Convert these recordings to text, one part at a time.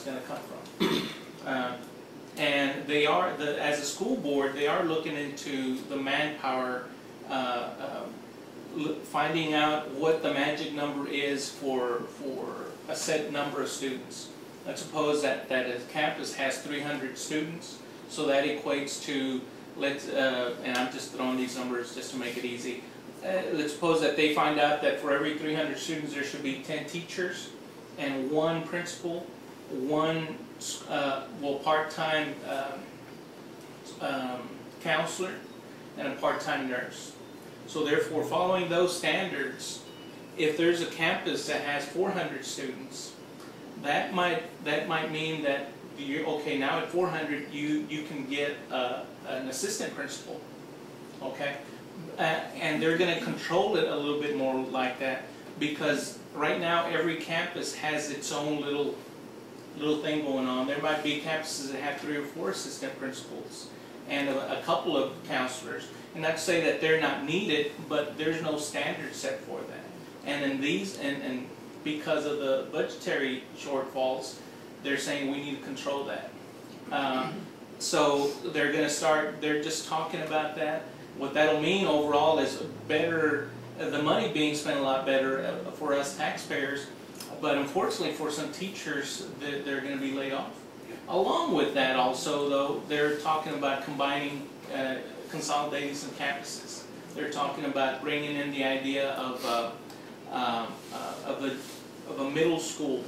going to come from. And they are, as a school board, they are looking into the manpower, finding out what the magic number is for a set number of students. Let's suppose that a campus has 300 students, so that equates to, and I'm just throwing these numbers just to make it easy. Let's suppose that they find out that for every 300 students there should be 10 teachers and 1 principal, 1 part-time counselor, and a part-time nurse. So therefore, following those standards, if there's a campus that has 400 students, that might mean that okay, now at 400 you can get an assistant principal, okay, and they're going to control it a little bit more like that, because right now every campus has its own little thing going on. There might be campuses that have 3 or 4 assistant principals and a couple of counselors, and not to say that they're not needed, but there's no standard set for that. And in these, and because of the budgetary shortfalls, they're saying we need to control that. So they're going to start, they're just talking about that. What that'll mean overall is better, the money being spent a lot better for us taxpayers, but unfortunately for some teachers, they're going to be laid off. Along with that also, though, they're talking about combining, consolidating some campuses. They're talking about bringing in the idea of a middle school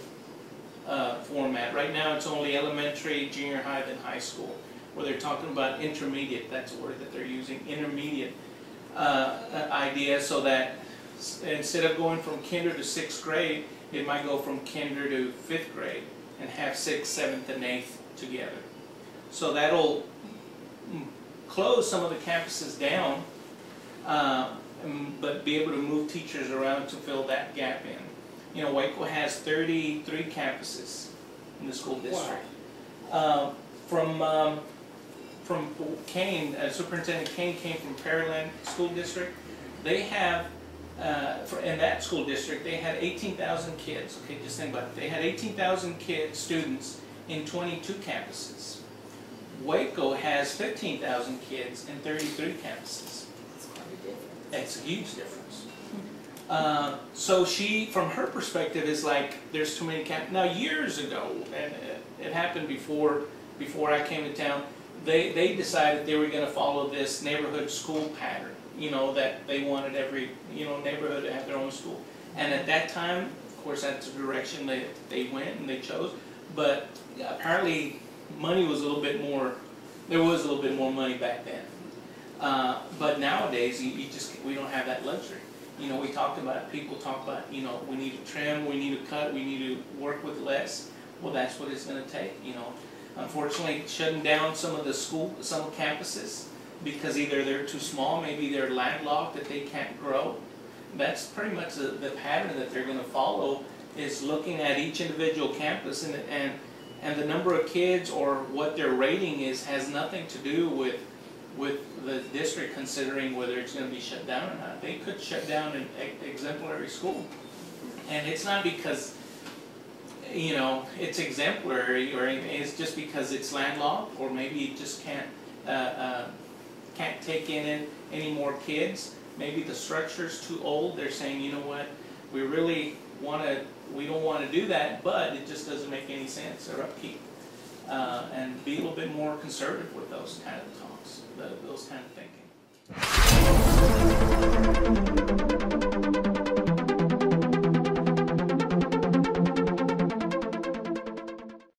format. Right now it's only elementary, junior high, then high school. Where they're talking about intermediate, that's the word that they're using, intermediate idea, so that instead of going from kinder to 6th grade, it might go from kinder to 5th grade and have 6th, 7th, and 8th together. So that'll close some of the campuses down, but be able to move teachers around to fill that gap in. You know, Waco has 33 campuses in the school district. Wow. From Kane, Superintendent Kane came from Pearland School District. They have, in that school district, they had 18,000 kids. Okay, just think about it. They had 18,000 students in 22 campuses. Waco has 15,000 kids in 33 campuses. That's quite a difference. It's a huge difference. So she, from her perspective, is like, there's too many campuses. Now, years ago, and it happened before I came to town, they decided they were going to follow this neighborhood school pattern, you know, that they wanted every, you know, neighborhood to have their own school. And at that time, of course, that's the direction they went and they chose. But apparently, money was a little bit more, there was a little bit more money back then. But nowadays, we don't have that luxury. You know, people talk about, you know, we need to trim, we need to cut, we need to work with less. Well, that's what it's going to take, you know. Unfortunately, shutting down some campuses because either they're too small, maybe they're landlocked, that they can't grow. That's pretty much the pattern that they're going to follow, is looking at each individual campus, and the number of kids or what their rating is has nothing to do with the district considering whether it's going to be shut down or not. They could shut down an exemplary school, and it's not because, you know, it's exemplary or anything. It's just because it's landlocked, or maybe it just can't take in any more kids. Maybe the structure's too old. They're saying, you know what, we don't want to do that, but it just doesn't make any sense or upkeep. And be a little bit more conservative with those kind of talks, those kind of thinking.